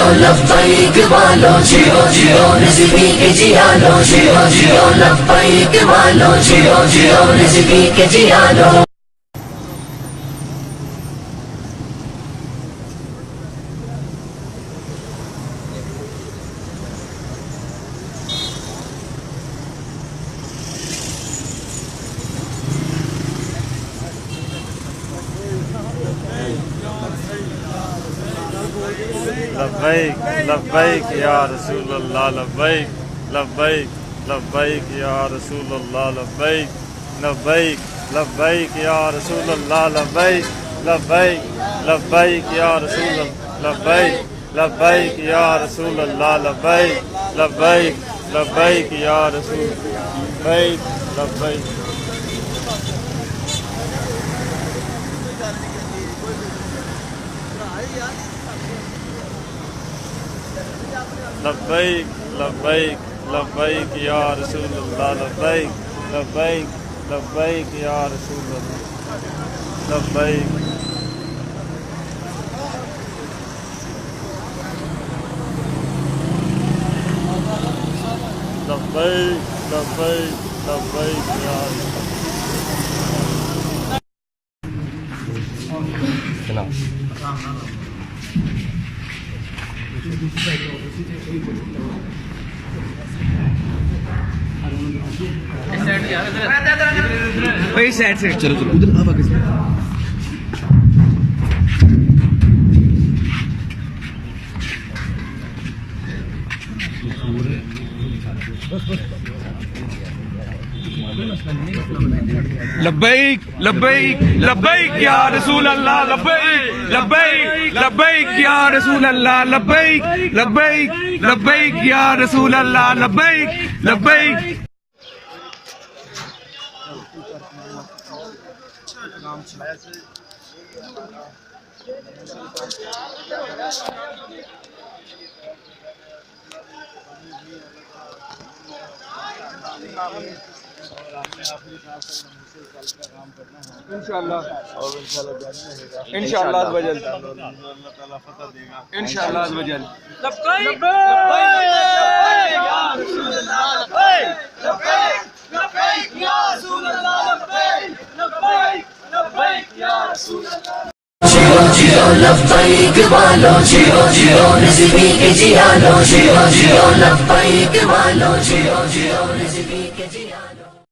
جیو لبیک والو جیو جیو رضوی کے جیا لو جیو جیو لبیک والو جیو جیو رضوی کے جیا لو لبیک لبیک یا رسول اللہ لبیک لبیک لبیک یا رسول اللہ لبیک لبیک لبیک یا رسول اللہ لبیک لبیک لبیک یا رسول لبیک لبیک یا رسول اللہ لبیک لبیک لبیک یا رسول لبیک لبیک لبیک لبیک لبیک یا رسول اللہ لبیک لبیک لبیک یا رسول اللہ لبیک لبیک لبیک لبیک یا سائڈ سے چلو چلو ادھر لبیک لبیک لبیک یا رسول اللہ لبیک لبیک لبیک یا رسول اللہ لبیک لبیک لبیک یا رسول اللہ لبیک لبیک انشاءاللہ انشاءاللہ عز وجل انشاءاللہ عز وجل لبیک لبیک یا رسول اللہ لبیک لبیک لبیک یا رسول اللہ جیو جیو لبیک والو جیو جیو رضوی کے جیا لو جیو جیو لبیک والو جیو جیو